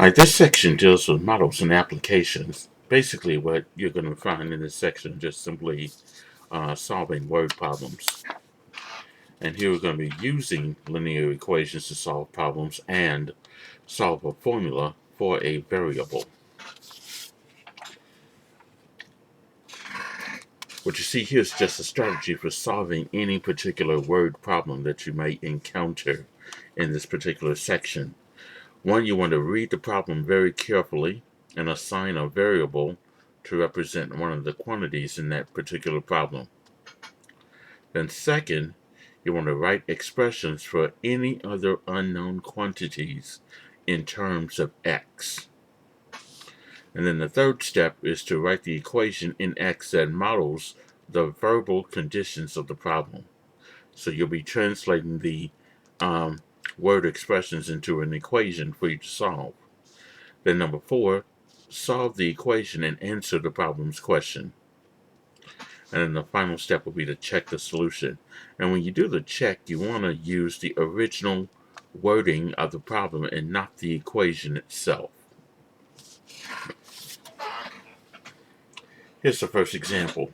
Alright, this section deals with models and applications. Basically, what you're going to find in this section is just simply solving word problems. And here we're going to be using linear equations to solve problems and solve a formula for a variable. What you see here is just a strategy for solving any particular word problem that you may encounter in this particular section. One, you want to read the problem very carefully and assign a variable to represent one of the quantities in that particular problem. Then second, you want to write expressions for any other unknown quantities in terms of x. And then the third step is to write the equation in x that models the verbal conditions of the problem. So you'll be translating the word expressions into an equation for you to solve. Then number 4, solve the equation and answer the problem's question. And then the final step will be to check the solution. And when you do the check, you want to use the original wording of the problem and not the equation itself. Here's the first example.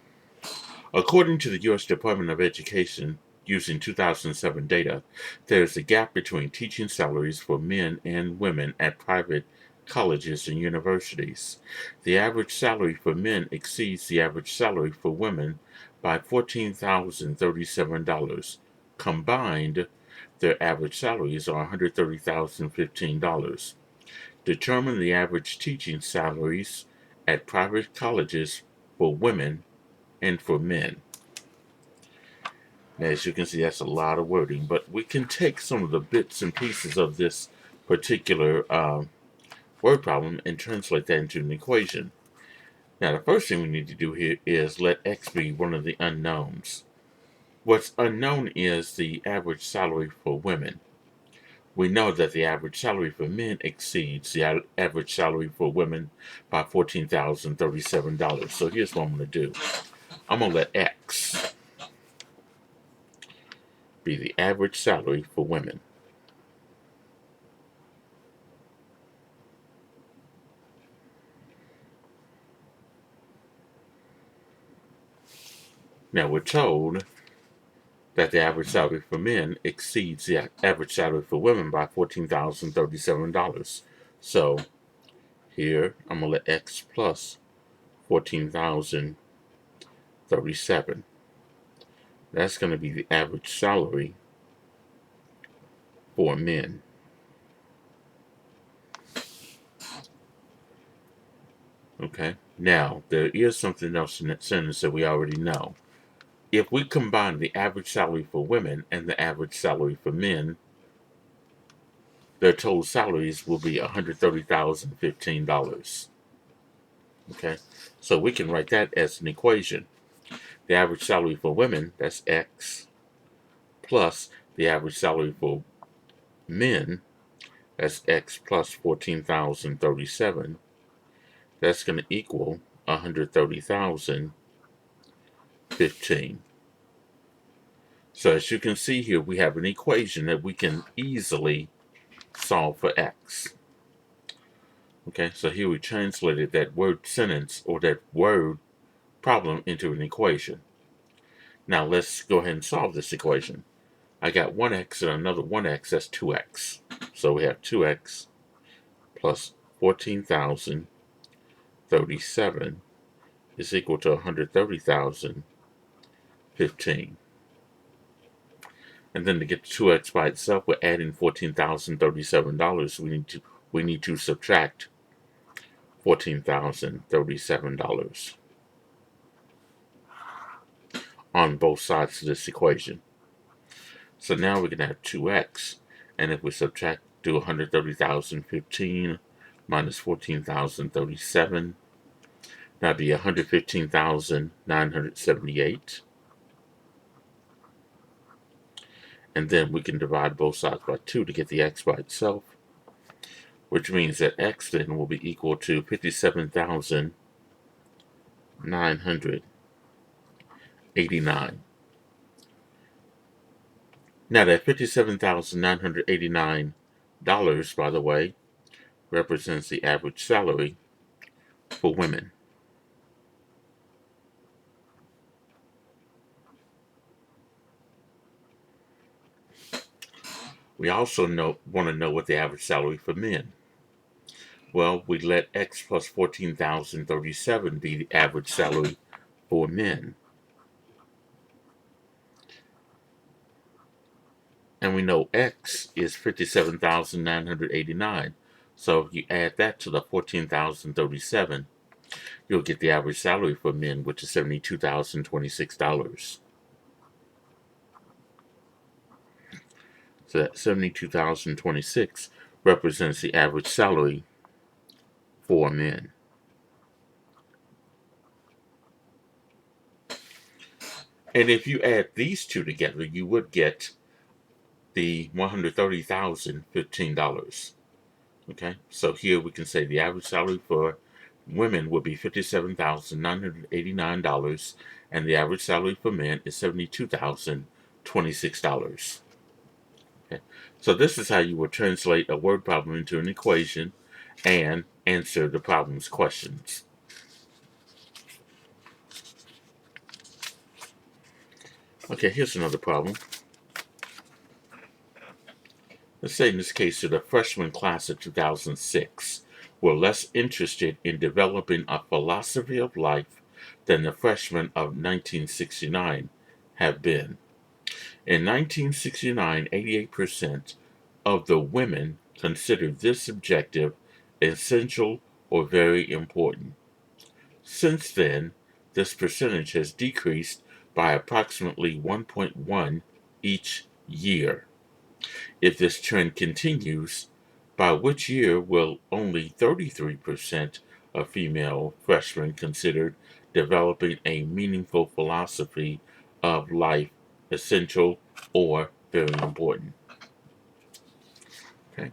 According to the U.S. Department of Education, using 2007 data, there is a gap between teaching salaries for men and women at private colleges and universities. The average salary for men exceeds the average salary for women by $14,037. Combined, their average salaries are $130,015. Determine the average teaching salaries at private colleges for women and for men. Now, as you can see, that's a lot of wording, but we can take some of the bits and pieces of this particular word problem and translate that into an equation. Now, the first thing we need to do here is let x be one of the unknowns. What's unknown is the average salary for women. We know that the average salary for men exceeds the average salary for women by $14,037. So here's what I'm going to do. I'm going to let x be the average salary for women. Now we're told that the average salary for men exceeds the average salary for women by $14,037. So here I'm going to let x plus 14,037. That's going to be the average salary for men. Okay, now there is something else in that sentence that we already know. If we combine the average salary for women and the average salary for men, their total salaries will be $130,015. Okay, so we can write that as an equation. The average salary for women, that's x, plus the average salary for men, that's x plus 14,037. That's going to equal 130,015. So as you can see here, we have an equation that we can easily solve for x. Okay, so here we translated that word sentence or that word problem into an equation. Now let's go ahead and solve this equation. I got 1x and another 1x, that's 2x. So we have 2x plus 14,037 is equal to 130,015. And then to get 2x by itself, we're adding $14,037. We need to subtract $14,037 on both sides of this equation. So now we're going to have 2x, and if we subtract, do 130,015 minus 14,037, that'd be 115,978. And then we can divide both sides by 2 to get the x by itself, which means that x then will be equal to 57,989. Now that $57,989, by the way, represents the average salary for women. We also want to know what the average salary for men. Well, we let X plus 14,037 be the average salary for men. And we know X is 57,989. So if you add that to the 14,037, you'll get the average salary for men, which is $72,026. So that 72,026 represents the average salary for men. And if you add these two together, you would get the $130,015. Okay, so here we can say the average salary for women would be $57,989, and the average salary for men is $72,026. Okay, so this is how you would translate a word problem into an equation and answer the problem's questions. Okay, here's another problem. Let's say in this case that the freshman class of 2006 were less interested in developing a philosophy of life than the freshmen of 1969 have been. In 1969, 88% of the women considered this objective essential or very important. Since then, this percentage has decreased by approximately 1.1 each year. If this trend continues, by which year will only 33% of female freshmen consider developing a meaningful philosophy of life essential or very important? Okay,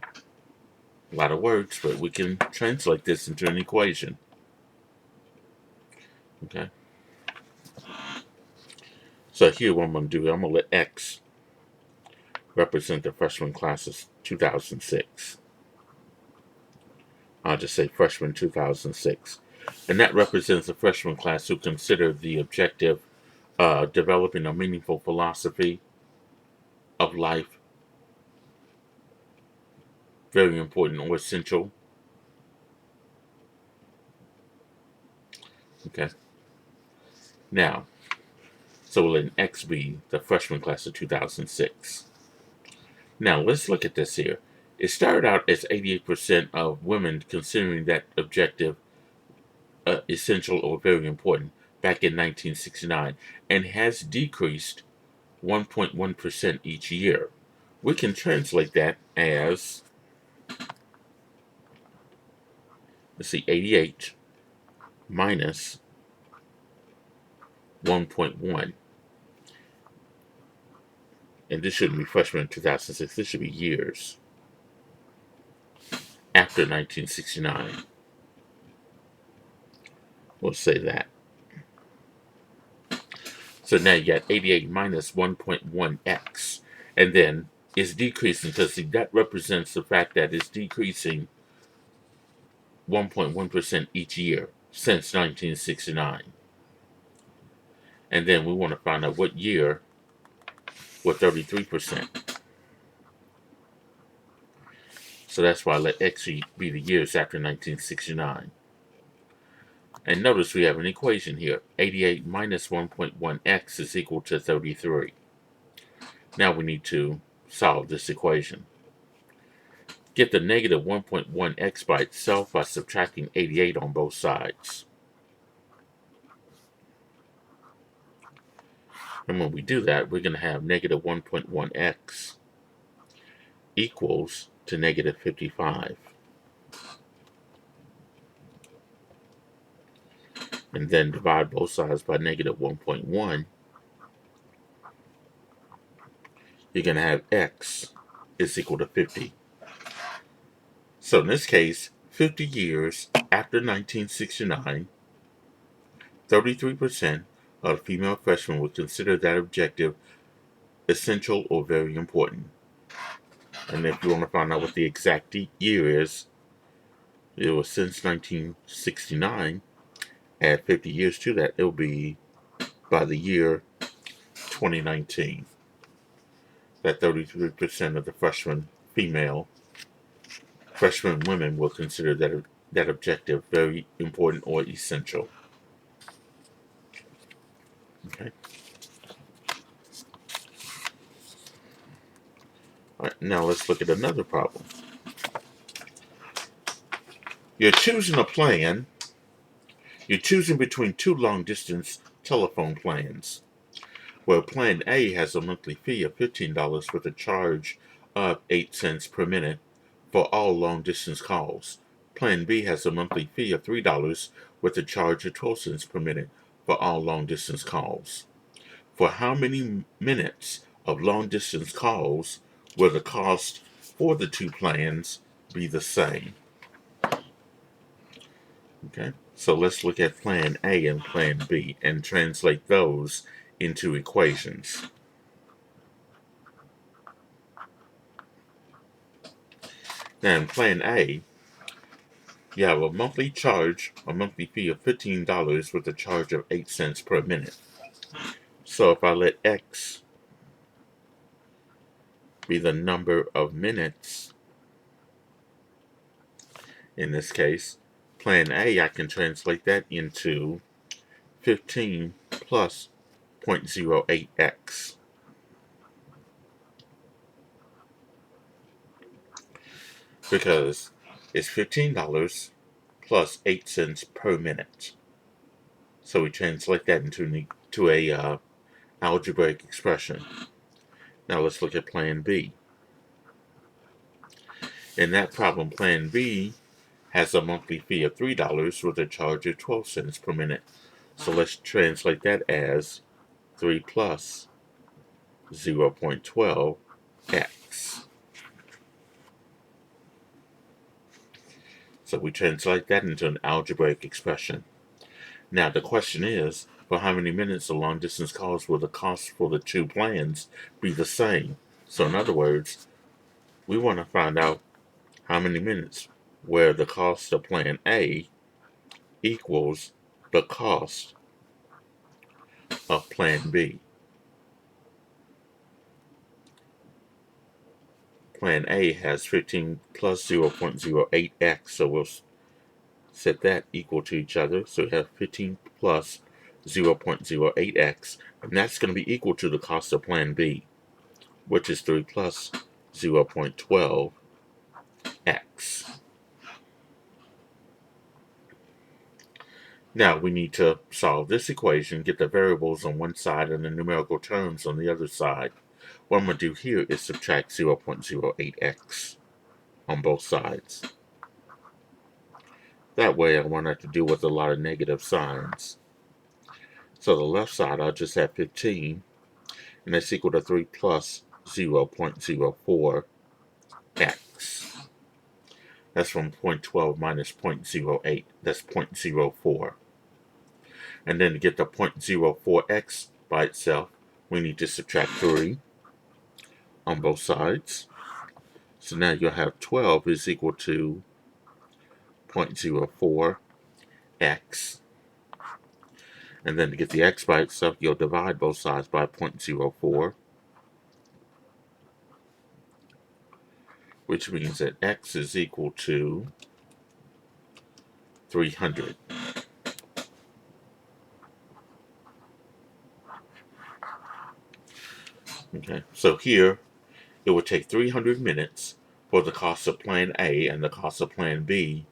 a lot of words, but we can translate this into an equation. Okay, so here what I'm going to do, I'm going to let X represent the freshman class of 2006. I'll just say freshman 2006. And that represents the freshman class who consider the objective developing a meaningful philosophy of life very important or essential. Okay. Now, so we'll let X be the freshman class of 2006. Now, let's look at this here. It started out as 88% of women considering that objective essential or very important back in 1969 and has decreased 1.1% each year. We can translate that as, let's see, 88 minus 1.1. And this shouldn't be freshman in 2006, this should be years after 1969. We'll say that. So now you got 88 minus 1.1x. And then it's decreasing because that represents the fact that it's decreasing 1.1% each year since 1969. And then we want to find out what year with 33%. So that's why I let X be the years after 1969. And notice we have an equation here. 88 minus 1.1x is equal to 33. Now we need to solve this equation. Get the negative 1.1x by itself by subtracting 88 on both sides. And when we do that, we're going to have negative 1.1x equals to negative 55. And then divide both sides by negative 1.1. You're going to have x is equal to 50. So in this case, 50 years after 1969, 33% of female freshmen would consider that objective essential or very important. And if you want to find out what the exact year is, It was since 1969. Add 50 years to that, it'll be by the year 2019 that 33% of the freshman women will consider that objective very important or essential. Okay. All right, now let's look at another problem. You're choosing a plan. You're choosing between two long-distance telephone plans. Well, Plan A has a monthly fee of $15 with a charge of 8 cents per minute for all long-distance calls. Plan B has a monthly fee of $3 with a charge of 12 cents per minute for all long-distance calls. For how many minutes of long-distance calls will the cost for the two plans be the same? Okay, so let's look at Plan A and Plan B and translate those into equations. Now in Plan A, you have a monthly fee of $15 with a charge of 8 cents per minute. So if I let X be the number of minutes, in this case, Plan A, I can translate that into 15 plus 0.08x. Because it's $15 plus 8 cents per minute. So we translate that into a algebraic expression. Now let's look at Plan B. In that problem, Plan B has a monthly fee of $3 with a charge of 12 cents per minute. So let's translate that as 3 plus 0.12x. So we translate that into an algebraic expression. Now the question is, for how many minutes of long distance calls will the cost for the two plans be the same? So in other words, we want to find out how many minutes where the cost of Plan A equals the cost of Plan B. Plan A has 15 plus 0.08x, so we'll set that equal to each other. So we have 15 plus 0.08x, and that's going to be equal to the cost of Plan B, which is 3 plus 0.12x. Now we need to solve this equation, get the variables on one side and the numerical terms on the other side. What I'm going to do here is subtract 0.08x on both sides. That way I won't have to deal with a lot of negative signs. So the left side, I'll just have 15, and that's equal to 3 plus 0.04x. That's from 0.12 minus 0.08. That's 0.04. And then to get the 0.04x by itself, we need to subtract 3 on both sides. So now you'll have 12 is equal to 0.04x. And then to get the x by itself, you'll divide both sides by 0.04, which means that x is equal to 300. Okay, so here it would take 300 minutes for the cost of Plan A and the cost of Plan B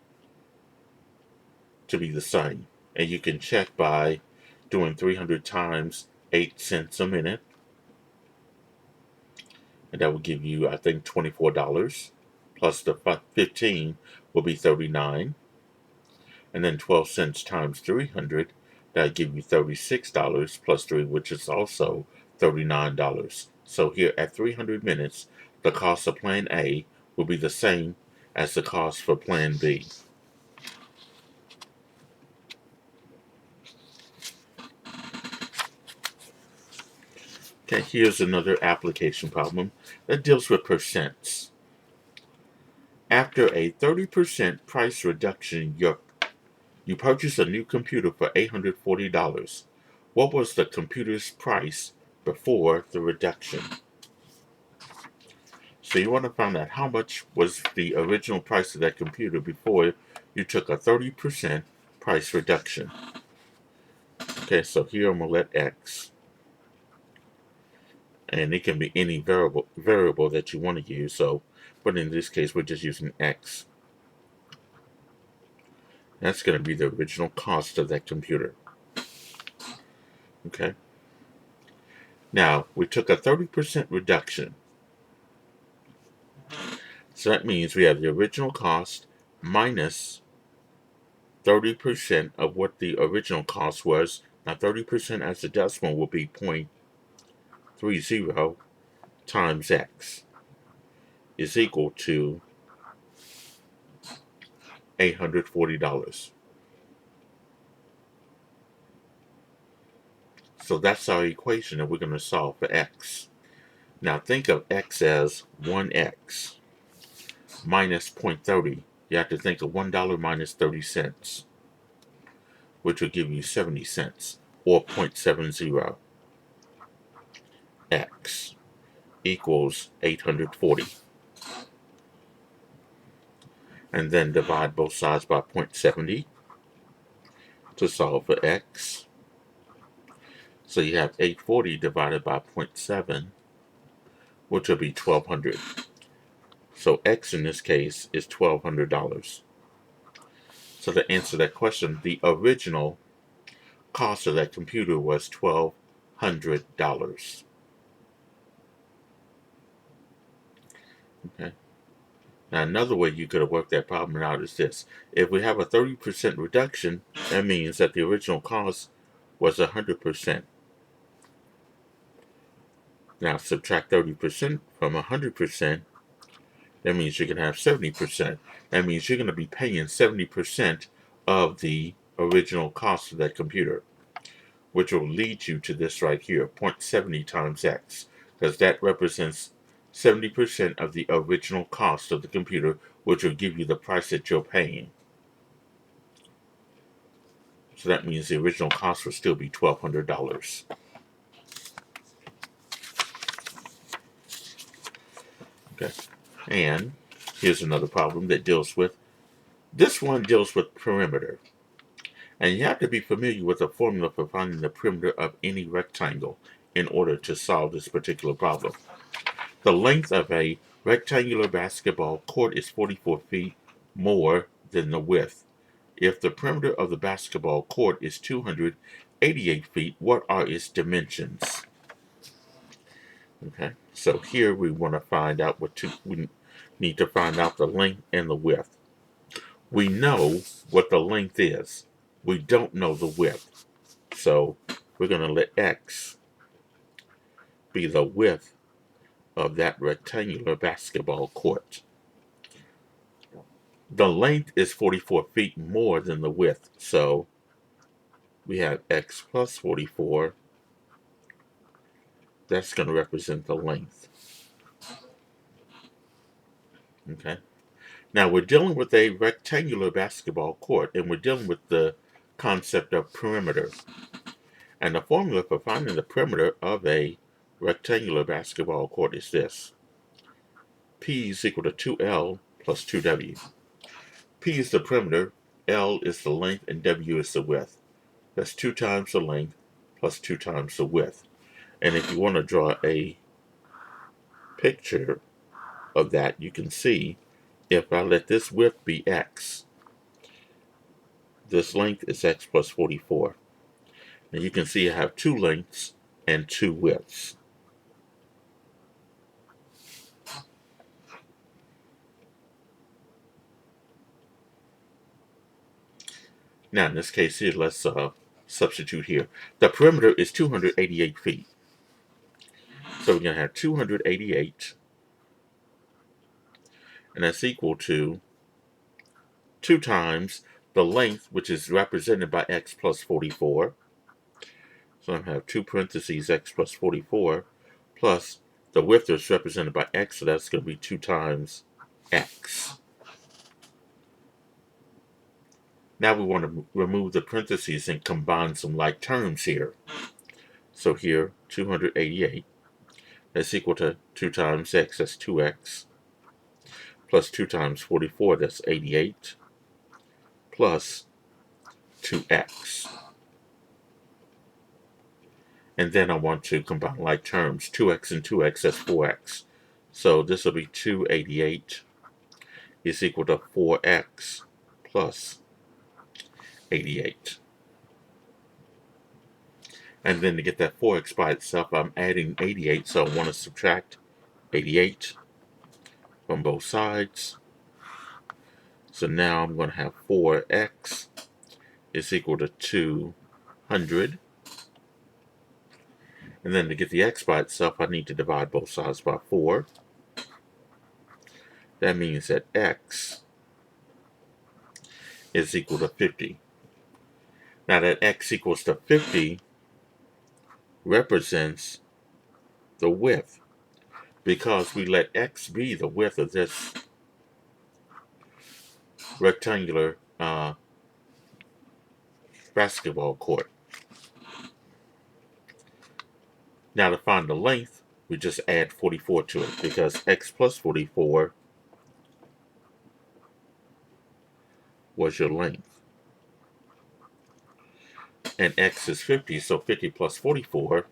to be the same. And you can check by doing 300 times 8 cents a minute. And that will give you, I think, $24. Plus the 15 will be 39. And then 12 cents times 300, that'll give you $36 plus 3, which is also $39. So here at 300 minutes, the cost of Plan A will be the same as the cost for Plan B. Okay, here's another application problem that deals with percents. After a 30% price reduction, you purchased a new computer for $840. What was the computer's price before the reduction? So you want to find out how much was the original price of that computer before you took a 30% price reduction. Okay, so here I'm going to let X, and it can be any variable that you want to use. So, but in this case, we're just using X. That's going to be the original cost of that computer. Okay. Now, we took a 30% reduction. So that means we have the original cost minus 30% of what the original cost was. Now, 30% as a decimal will be 0.30 times X is equal to $840. So that's our equation that we're going to solve for X. Now think of X as 1X minus 0.30. You have to think of $1 minus 30 cents, which will give you 70 cents, or 0.70. X equals 840. And then divide both sides by 0.70 to solve for X. So you have 840 divided by 0.7, which will be 1,200. So X in this case is $1,200. So to answer that question, the original cost of that computer was $1,200. Okay. Now another way you could have worked that problem out is this. If we have a 30% reduction, that means that the original cost was 100%. Now subtract 30% from 100%, that means you're going to have 70%. That means you're going to be paying 70% of the original cost of that computer, which will lead you to this right here, 0.70 times X, because that represents 70% of the original cost of the computer, which will give you the price that you're paying. So that means the original cost will still be $1,200. Okay, and here's another problem that deals with, this one deals with perimeter. And you have to be familiar with the formula for finding the perimeter of any rectangle in order to solve this particular problem. The length of a rectangular basketball court is 44 feet more than the width. If the perimeter of the basketball court is 288 feet, what are its dimensions? Okay, so here we want to find out we need to find out the length and the width. We know what the length is. We don't know the width. So we're going to let X be the width of that rectangular basketball court. The length is 44 feet more than the width, so we have X plus 44. That's going to represent the length. Okay. Now we're dealing with a rectangular basketball court, and we're dealing with the concept of perimeter. And the formula for finding the perimeter of a rectangular basketball court is this. P is equal to 2L plus 2W. P is the perimeter, L is the length, and W is the width. That's 2 times the length plus 2 times the width. And if you want to draw a picture of that, you can see if I let this width be X, this length is X plus 44. And you can see I have 2 lengths and 2 widths. Now in this case here, let's substitute here. The perimeter is 288 feet. So we're going to have 288, and that's equal to 2 times the length, which is represented by X plus 44. So I'm going to have 2 parentheses X plus 44, plus the width is represented by X, so that's going to be 2 times X. Now we want to remove the parentheses and combine some like terms here. So here, 288, that's equal to 2 times x, that's 2x, plus 2 times 44, that's 88, plus 2x. And then I want to combine like terms. 2x and 2x, that's 4x. So this will be 288 is equal to 4x plus 88. And then to get that 4x by itself, I'm adding 88, so I want to subtract 88 from both sides. So now I'm going to have 4x is equal to 200. And then to get the x by itself, I need to divide both sides by 4. That means that x is equal to 50. Now that x equals to 50 represents the width, because we let x be the width of this rectangular basketball court. Now to find the length, we just add 44 to it, because x plus 44 was your length. And x is 50, so 50 plus 44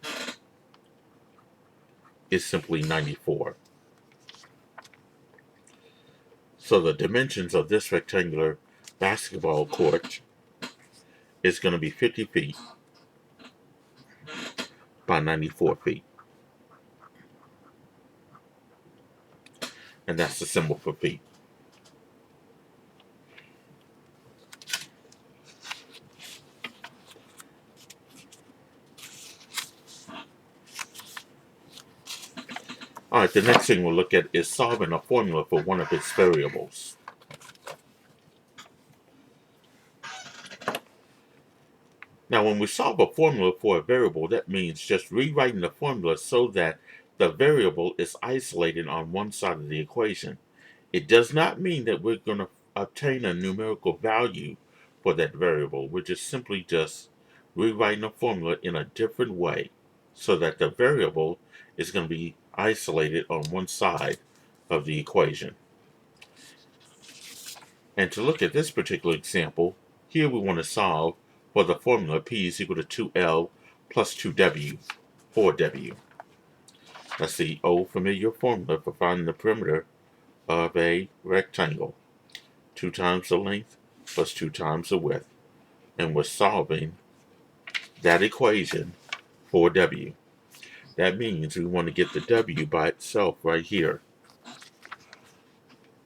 is simply 94. So the dimensions of this rectangular basketball court is going to be 50 feet by 94 feet. And that's the symbol for feet. Alright, the next thing we'll look at is solving a formula for one of its variables. Now, when we solve a formula for a variable, that means just rewriting the formula so that the variable is isolated on one side of the equation. It does not mean that we're going to obtain a numerical value for that variable. We're simply rewriting the formula in a different way so that the variable is going to be isolated on one side of the equation. And to look at this particular example, here we want to solve for the formula P is equal to 2L plus 2W, 4W. That's the old familiar formula for finding the perimeter of a rectangle. 2 times the length plus 2 times the width. And we're solving that equation for W. That means we want to get the W by itself right here.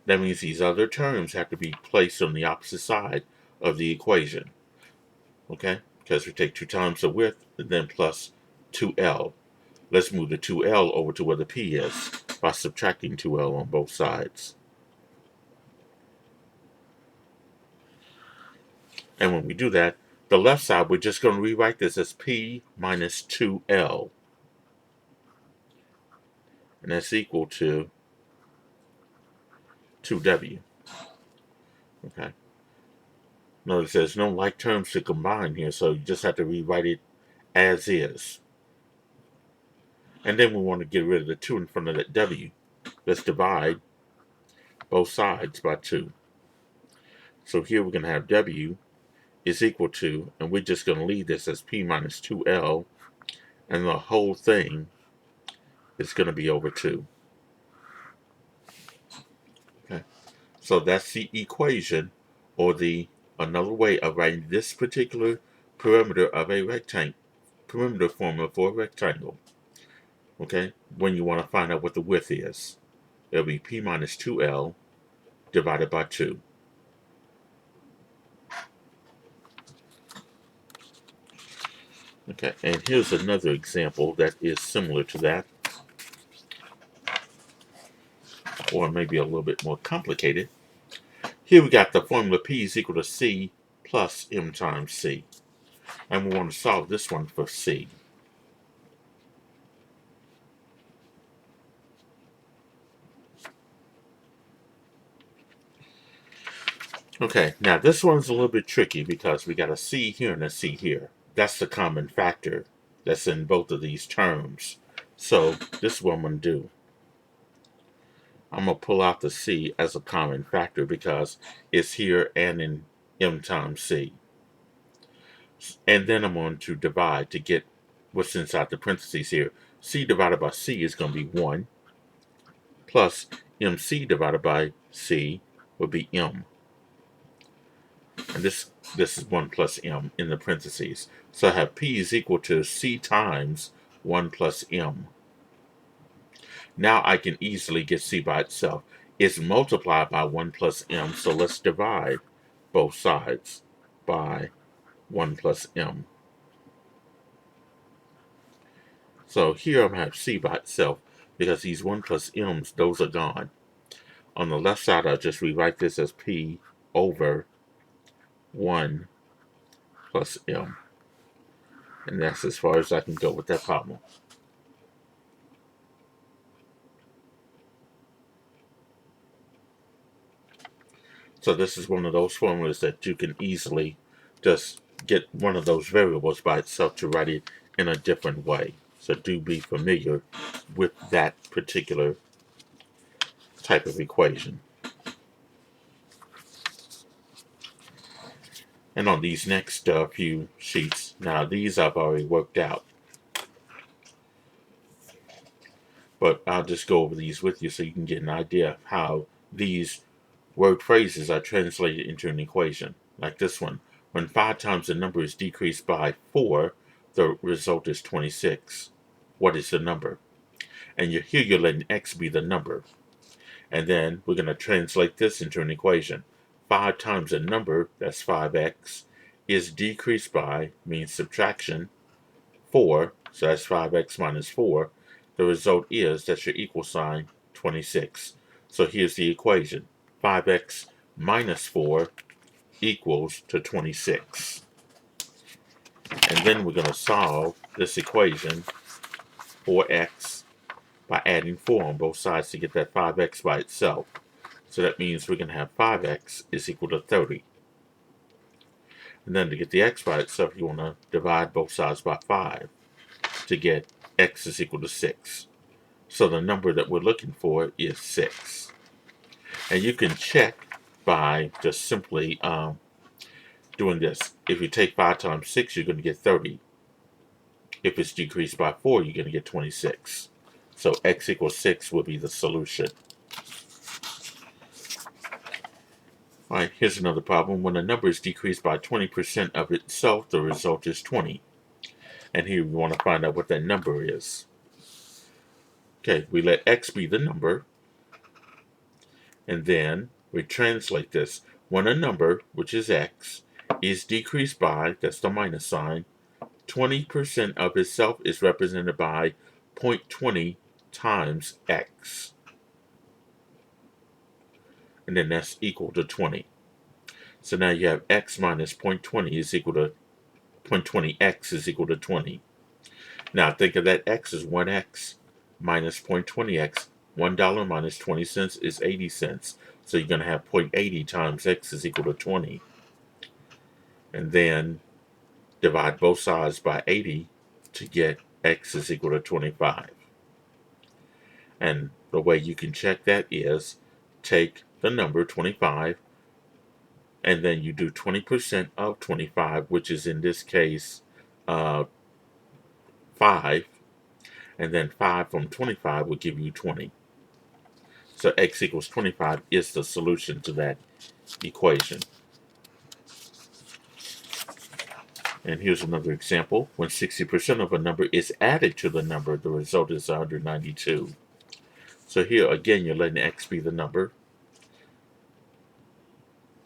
That means these other terms have to be placed on the opposite side of the equation. Okay? Because we take 2 times the width and then plus 2L. Let's move the 2L over to where the P is by subtracting 2L on both sides. And when we do that, the left side, we're just going to rewrite this as P minus 2L. And that's equal to 2W. Okay. Notice there's no like terms to combine here, so you just have to rewrite it as is. And then we want to get rid of the 2 in front of that W. Let's divide both sides by 2. So here we're going to have W is equal to, and we're just going to leave this as P minus 2L, and the whole thing is going to be over 2. Okay. So that's the equation, or another way of writing this particular perimeter of a rectangle, perimeter formula for a rectangle. Okay, when you want to find out what the width is, it'll be P minus 2L divided by 2. Okay, and here's another example that is similar to that, or maybe a little bit more complicated. Here we got the formula P is equal to C plus M times C. And we want to solve this one for C. Okay, now this one's a little bit tricky because we got a C here and a C here. That's the common factor that's in both of these terms. So this is what I'm going to do. I'm going to pull out the C as a common factor because it's here and in M times C. And then I'm going to divide to get what's inside the parentheses here. C divided by C is going to be 1 plus MC divided by C would be M. And this is 1 plus M in the parentheses. So I have P is equal to C times 1 plus M. Now I can easily get C by itself. It's multiplied by 1 plus M, so let's divide both sides by 1 plus M. So here I'm going to have C by itself because these 1 plus M's, those are gone. On the left side, I'll just rewrite this as P over 1 plus M. And that's as far as I can go with that problem. So this is one of those formulas that you can easily just get one of those variables by itself to write it in a different way. So do be familiar with that particular type of equation. And on these next few sheets, now these I've already worked out. But I'll just go over these with you so you can get an idea of how these word phrases are translated into an equation. Like this one. When 5 times the number is decreased by 4, the result is 26. What is the number? And here you're letting x be the number. And then we're going to translate this into an equation. 5 times a number, that's 5x, is decreased by, means subtraction, 4, so that's 5x minus 4. The result is that's your equal sign, 26. So here's the equation. 5x minus 4 equals to 26. And then we're going to solve this equation, 4x, by adding 4 on both sides to get that 5x by itself. So that means we're going to have 5x is equal to 30. And then to get the x by itself, you want to divide both sides by 5 to get x is equal to 6. So the number that we're looking for is 6. And you can check by just simply doing this. If you take 5 times 6, you're going to get 30. If it's decreased by 4, you're going to get 26. So x equals 6 will be the solution. All right, here's another problem. When a number is decreased by 20% of itself, the result is 20. And here we want to find out what that number is. Okay, we let x be the number. And then we translate this. When a number, which is x, is decreased by, that's the minus sign, 20% of itself is represented by 0.20 times x. And then that's equal to 20. So now you have x minus 0.20 is equal to 0.20x is equal to 20. Now think of that x as 1x minus 0.20x. $1 minus 20 cents is 80 cents. So you're going to have 0.80 times x is equal to 20. And then divide both sides by 80 to get x is equal to 25. And the way you can check that is take the number 25 and then you do 20% of 25, which is in this case 5, and then 5 from 25 will give you 20. So x equals 25 is the solution to that equation. And here's another example. When 60% of a number is added to the number, the result is 192. So here again, you're letting x be the number.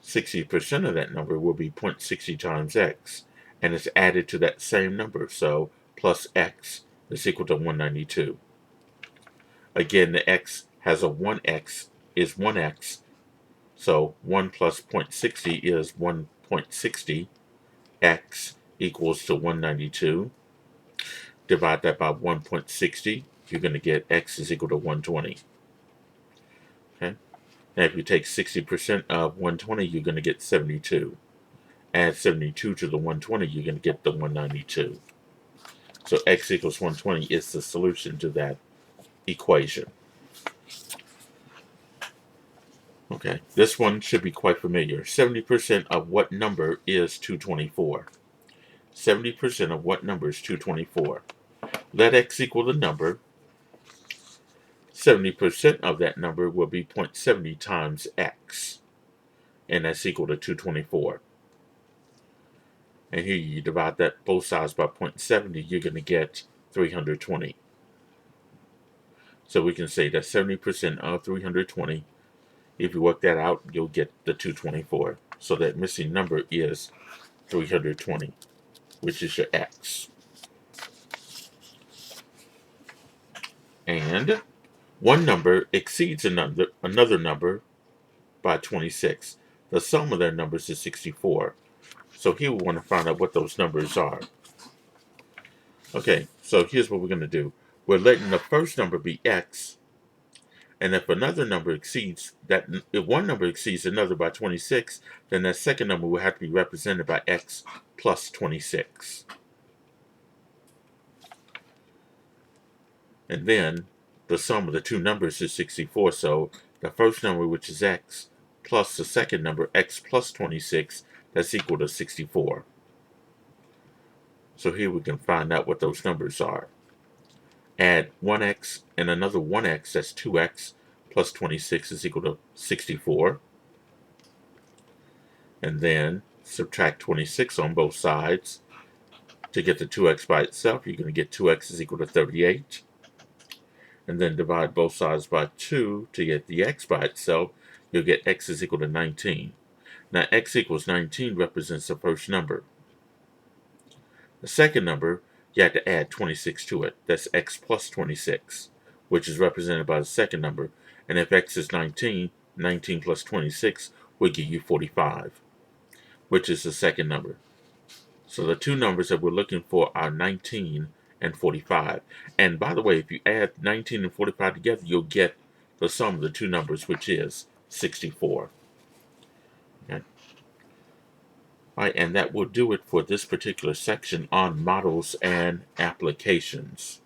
60% of that number will be 0.60 times x, and it's added to that same number, so plus x is equal to 192. Again, the x has a 1x is 1x, so 1 plus 0.60 is 1.60. X equals to 192. Divide that by 1.60, you're going to get x is equal to 120. Okay. Now, if you take 60% of 120, you're going to get 72. Add 72 to the 120, you're going to get the 192. So x equals 120 is the solution to that equation. Okay, this one should be quite familiar. 70% of what number is 224? 70% of what number is 224? Let x equal the number. 70% of that number will be 0.70 times x, and that's equal to 224. And here you divide that both sides by 0.70, you're going to get 320. So we can say that 70% of 320, if you work that out, you'll get the 224. So that missing number is 320, which is your x. And one number exceeds another number by 26. The sum of their numbers is 64. So here we want to find out what those numbers are. Okay, so here's what we're going to do. We're letting the first number be x, and if another number exceeds that, if one number exceeds another by 26, then that second number will have to be represented by x plus 26. And then the sum of the two numbers is 64, so the first number, which is x, plus the second number, x plus 26, that's equal to 64. So here we can find out what those numbers are. Add 1x and another 1x, that's 2x, plus 26 is equal to 64. And then subtract 26 on both sides. To get the 2x by itself, you're going to get 2x is equal to 38. And then divide both sides by 2 to get the x by itself, you'll get x is equal to 19. Now x equals 19 represents the first number. The second number, you have to add 26 to it. That's x plus 26, which is represented by the second number. And if x is 19, 19 plus 26 will give you 45, which is the second number. So the two numbers that we're looking for are 19 and 45. And by the way, if you add 19 and 45 together, you'll get the sum of the two numbers, which is 64. Okay. All right, and that will do it for this particular section on models and applications.